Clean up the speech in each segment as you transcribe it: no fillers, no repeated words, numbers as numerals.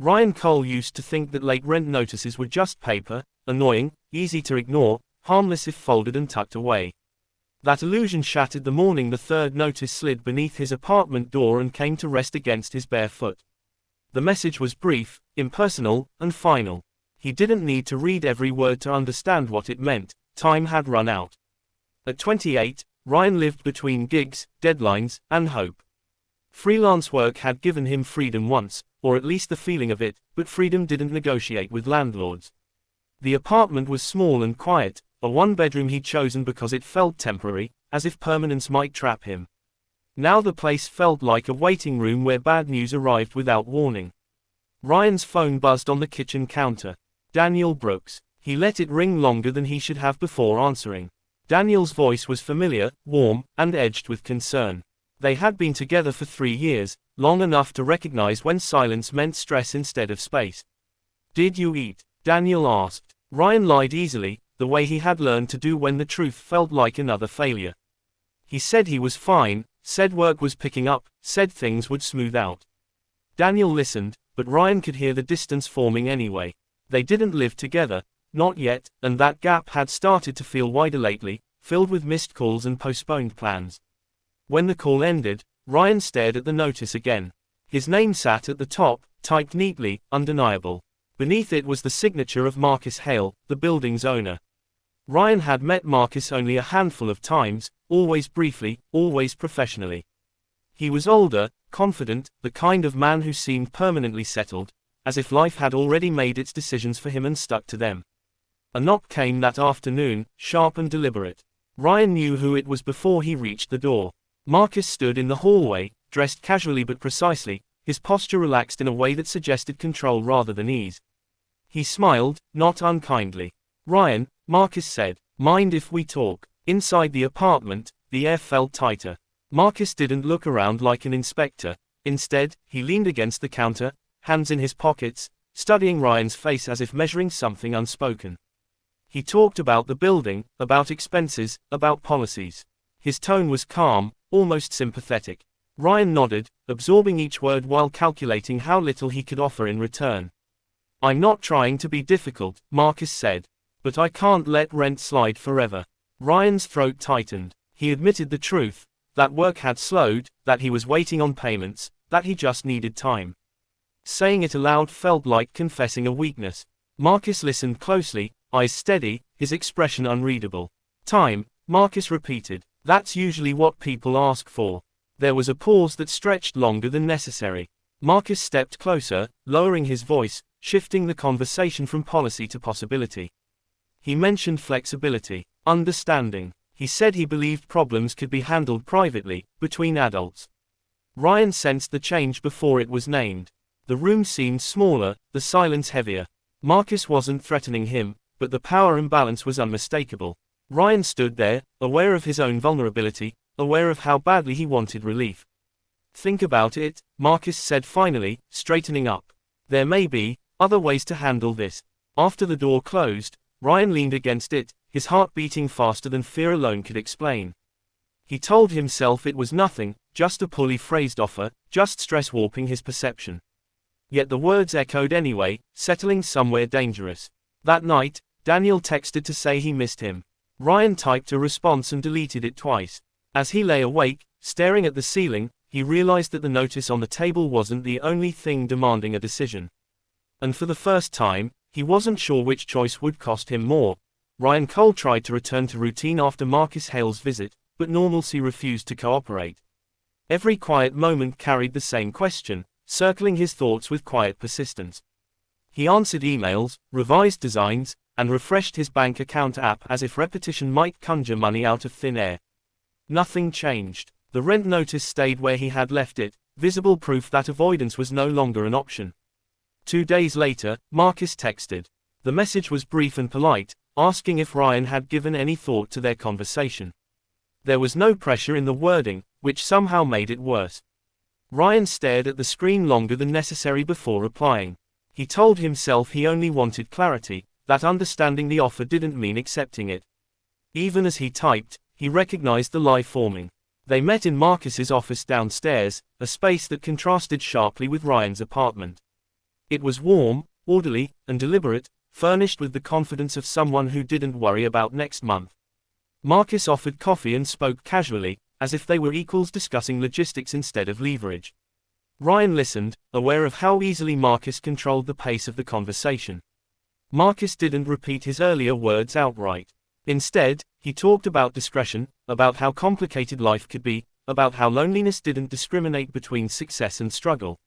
Ryan Cole used to think that late rent notices were just paper, annoying, easy to ignore, harmless if folded and tucked away. That illusion shattered the morning the third notice slid beneath his apartment door and came to rest against his bare foot. The message was brief, impersonal, and final. He didn't need to read every word to understand what it meant. Time had run out. At 28, Ryan lived between gigs, deadlines, and hope. Freelance work had given him freedom once, or at least the feeling of it, but freedom didn't negotiate with landlords. The apartment was small and quiet, a one-bedroom he'd chosen because it felt temporary, as if permanence might trap him. Now the place felt like a waiting room where bad news arrived without warning. Ryan's phone buzzed on the kitchen counter. Daniel Brooks. He let it ring longer than he should have before answering. Daniel's voice was familiar, warm, and edged with concern. They had been together for 3 years, long enough to recognize when silence meant stress instead of space. "Did you eat?" Daniel asked. Ryan lied easily, the way he had learned to do when the truth felt like another failure. He said he was fine, said work was picking up, said things would smooth out. Daniel listened, but Ryan could hear the distance forming anyway. They didn't live together, not yet, and that gap had started to feel wider lately, filled with missed calls and postponed plans. When the call ended, Ryan stared at the notice again. His name sat at the top, typed neatly, undeniable. Beneath it was the signature of Marcus Hale, the building's owner. Ryan had met Marcus only a handful of times, always briefly, always professionally. He was older, confident, the kind of man who seemed permanently settled, as if life had already made its decisions for him and stuck to them. A knock came that afternoon, sharp and deliberate. Ryan knew who it was before he reached the door. Marcus stood in the hallway, dressed casually but precisely, his posture relaxed in a way that suggested control rather than ease. He smiled, not unkindly. "Ryan," Marcus said, "mind if we talk?" Inside the apartment, the air felt tighter. Marcus didn't look around like an inspector. Instead, he leaned against the counter, hands in his pockets, studying Ryan's face as if measuring something unspoken. He talked about the building, about expenses, about policies. His tone was calm, almost sympathetic. Ryan nodded, absorbing each word while calculating how little he could offer in return. "I'm not trying to be difficult," Marcus said. "But I can't let rent slide forever." Ryan's throat tightened. He admitted the truth, that work had slowed, that he was waiting on payments, that he just needed time. Saying it aloud felt like confessing a weakness. Marcus listened closely, eyes steady, his expression unreadable. "Time," Marcus repeated. "That's usually what people ask for." There was a pause that stretched longer than necessary. Marcus stepped closer, lowering his voice, shifting the conversation from policy to possibility. He mentioned flexibility, understanding. He said he believed problems could be handled privately, between adults. Ryan sensed the change before it was named. The room seemed smaller, the silence heavier. Marcus wasn't threatening him, but the power imbalance was unmistakable. Ryan stood there, aware of his own vulnerability, aware of how badly he wanted relief. "Think about it," Marcus said finally, straightening up. "There may be other ways to handle this." After the door closed, Ryan leaned against it, his heart beating faster than fear alone could explain. He told himself it was nothing, just a poorly phrased offer, just stress warping his perception. Yet the words echoed anyway, settling somewhere dangerous. That night, Daniel texted to say he missed him. Ryan typed a response and deleted it twice. As he lay awake, staring at the ceiling, he realized that the notice on the table wasn't the only thing demanding a decision. And for the first time, he wasn't sure which choice would cost him more. Ryan Cole tried to return to routine after Marcus Hale's visit, but normalcy refused to cooperate. Every quiet moment carried the same question, circling his thoughts with quiet persistence. He answered emails, revised designs, and refreshed his bank account app as if repetition might conjure money out of thin air. Nothing changed. The rent notice stayed where he had left it, visible proof that avoidance was no longer an option. 2 days later, Marcus texted. The message was brief and polite, asking if Ryan had given any thought to their conversation. There was no pressure in the wording, which somehow made it worse. Ryan stared at the screen longer than necessary before replying. He told himself he only wanted clarity, that understanding the offer didn't mean accepting it. Even as he typed, he recognized the lie forming. They met in Marcus's office downstairs, a space that contrasted sharply with Ryan's apartment. It was warm, orderly, and deliberate, furnished with the confidence of someone who didn't worry about next month. Marcus offered coffee and spoke casually, as if they were equals discussing logistics instead of leverage. Ryan listened, aware of how easily Marcus controlled the pace of the conversation. Marcus didn't repeat his earlier words outright. Instead, he talked about discretion, about how complicated life could be, about how loneliness didn't discriminate between success and struggle.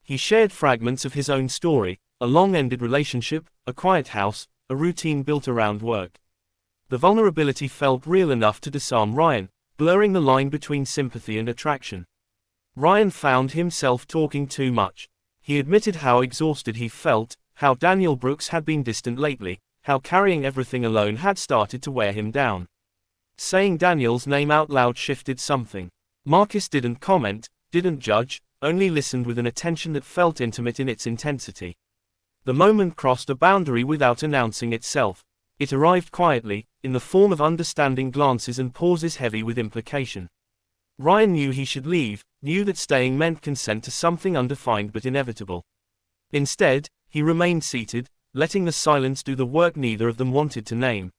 He shared fragments of his own story, a long-ended relationship, a quiet house, a routine built around work. The vulnerability felt real enough to disarm Ryan, blurring the line between sympathy and attraction. Ryan found himself talking too much. He admitted how exhausted he felt, how Daniel Brooks had been distant lately, how carrying everything alone had started to wear him down. Saying Daniel's name out loud shifted something. Marcus didn't comment, didn't judge, only listened with an attention that felt intimate in its intensity. The moment crossed a boundary without announcing itself. It arrived quietly, in the form of understanding glances and pauses heavy with implication. Ryan knew he should leave, knew that staying meant consent to something undefined but inevitable. Instead, he remained seated, letting the silence do the work neither of them wanted to name.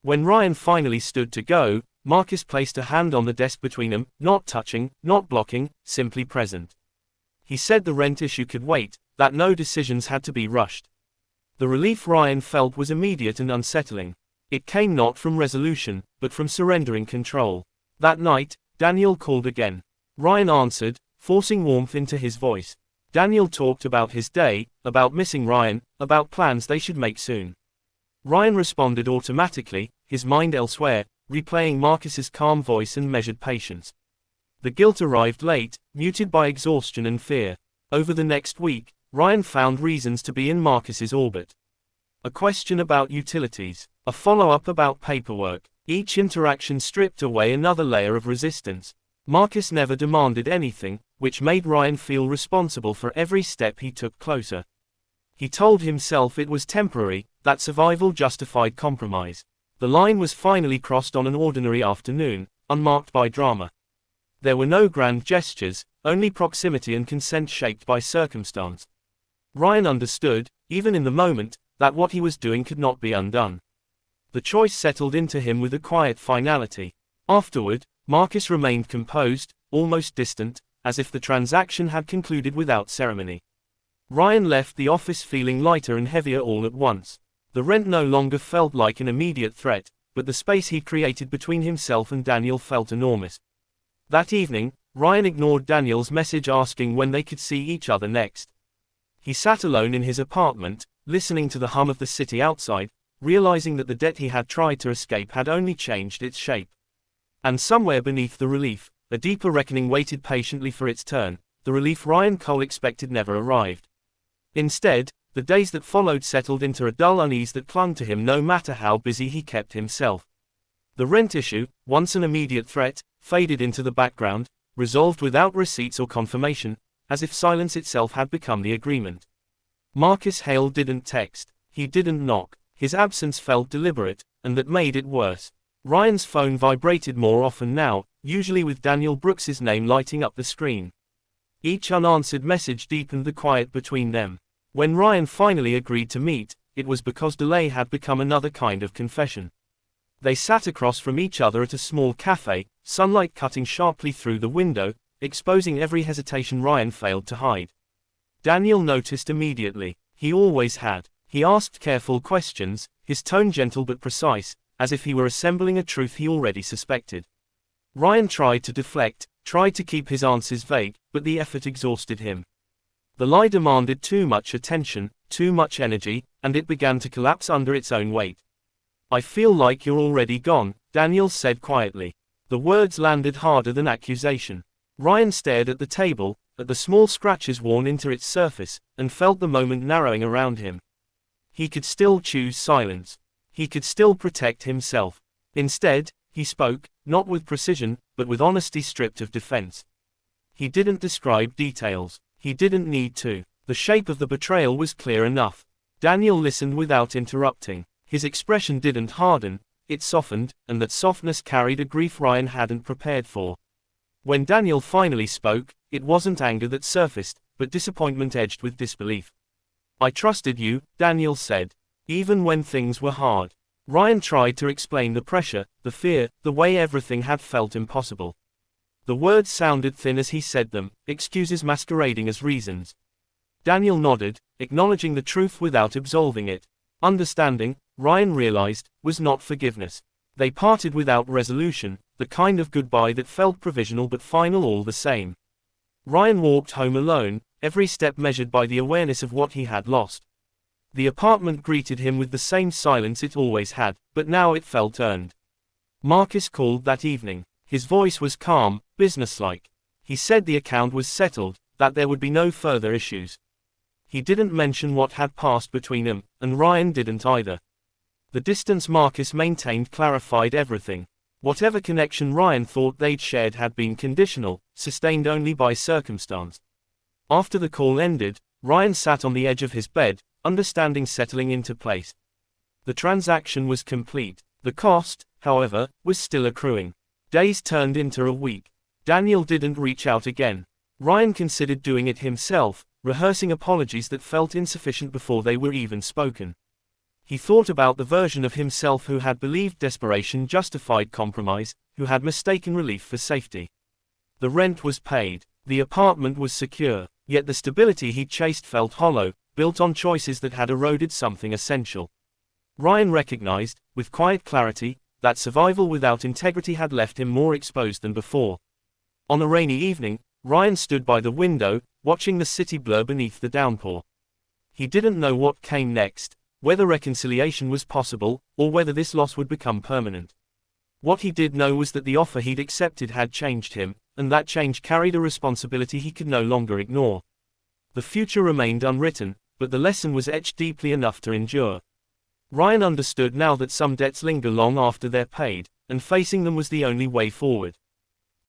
When Ryan finally stood to go, Marcus placed a hand on the desk between them, not touching, not blocking, simply present. He said the rent issue could wait, that no decisions had to be rushed. The relief Ryan felt was immediate and unsettling. It came not from resolution, but from surrendering control. That night, Daniel called again. Ryan answered, forcing warmth into his voice. Daniel talked about his day, about missing Ryan, about plans they should make soon. Ryan responded automatically, his mind elsewhere, replaying Marcus's calm voice and measured patience. The guilt arrived late, muted by exhaustion and fear. Over the next week, Ryan found reasons to be in Marcus's orbit. A question about utilities, a follow-up about paperwork. Each interaction stripped away another layer of resistance. Marcus never demanded anything, which made Ryan feel responsible for every step he took closer. He told himself it was temporary, that survival justified compromise. The line was finally crossed on an ordinary afternoon, unmarked by drama. There were no grand gestures, only proximity and consent shaped by circumstance. Ryan understood, even in the moment, that what he was doing could not be undone. The choice settled into him with a quiet finality. Afterward, Marcus remained composed, almost distant, as if the transaction had concluded without ceremony. Ryan left the office feeling lighter and heavier all at once. The rent no longer felt like an immediate threat, but the space he created between himself and Daniel felt enormous. That evening, Ryan ignored Daniel's message asking when they could see each other next. He sat alone in his apartment, listening to the hum of the city outside, realizing that the debt he had tried to escape had only changed its shape. And somewhere beneath the relief, a deeper reckoning waited patiently for its turn. The relief Ryan Cole expected never arrived. Instead, the days that followed settled into a dull unease that clung to him no matter how busy he kept himself. The rent issue, once an immediate threat, faded into the background, resolved without receipts or confirmation, as if silence itself had become the agreement. Marcus Hale didn't text, he didn't knock, his absence felt deliberate, and that made it worse. Ryan's phone vibrated more often now, usually with Daniel Brooks's name lighting up the screen. Each unanswered message deepened the quiet between them. When Ryan finally agreed to meet, it was because delay had become another kind of confession. They sat across from each other at a small cafe, sunlight cutting sharply through the window, exposing every hesitation Ryan failed to hide. Daniel noticed immediately. He always had. He asked careful questions, his tone gentle but precise, as if he were assembling a truth he already suspected. Ryan tried to deflect, tried to keep his answers vague, but the effort exhausted him. The lie demanded too much attention, too much energy, and it began to collapse under its own weight. "I feel like you're already gone," Daniel said quietly. The words landed harder than accusation. Ryan stared at the table, at the small scratches worn into its surface, and felt the moment narrowing around him. He could still choose silence. He could still protect himself. Instead, he spoke, not with precision, but with honesty stripped of defense. He didn't describe details. He didn't need to. The shape of the betrayal was clear enough. Daniel listened without interrupting. His expression didn't harden, it softened, and that softness carried a grief Ryan hadn't prepared for. When Daniel finally spoke, it wasn't anger that surfaced, but disappointment edged with disbelief. I trusted you, Daniel said. Even when things were hard. Ryan tried to explain the pressure, the fear, the way everything had felt impossible. The words sounded thin as he said them, excuses masquerading as reasons. Daniel nodded, acknowledging the truth without absolving it. Understanding, Ryan realized, was not forgiveness. They parted without resolution, the kind of goodbye that felt provisional but final all the same. Ryan walked home alone, every step measured by the awareness of what he had lost. The apartment greeted him with the same silence it always had, but now it felt earned. Marcus called that evening. His voice was calm, businesslike. He said the account was settled, that there would be no further issues. He didn't mention what had passed between them, and Ryan didn't either. The distance Marcus maintained clarified everything. Whatever connection Ryan thought they'd shared had been conditional, sustained only by circumstance. After the call ended, Ryan sat on the edge of his bed, understanding settling into place. The transaction was complete. The cost, however, was still accruing. Days turned into a week. Daniel didn't reach out again. Ryan considered doing it himself, rehearsing apologies that felt insufficient before they were even spoken. He thought about the version of himself who had believed desperation justified compromise, who had mistaken relief for safety. The rent was paid. The apartment was secure, yet the stability he'd chased felt hollow, built on choices that had eroded something essential. Ryan recognized, with quiet clarity, that survival without integrity had left him more exposed than before. On a rainy evening, Ryan stood by the window, watching the city blur beneath the downpour. He didn't know what came next, whether reconciliation was possible, or whether this loss would become permanent. What he did know was that the offer he'd accepted had changed him, and that change carried a responsibility he could no longer ignore. The future remained unwritten, but the lesson was etched deeply enough to endure. Ryan understood now that some debts linger long after they're paid, and facing them was the only way forward.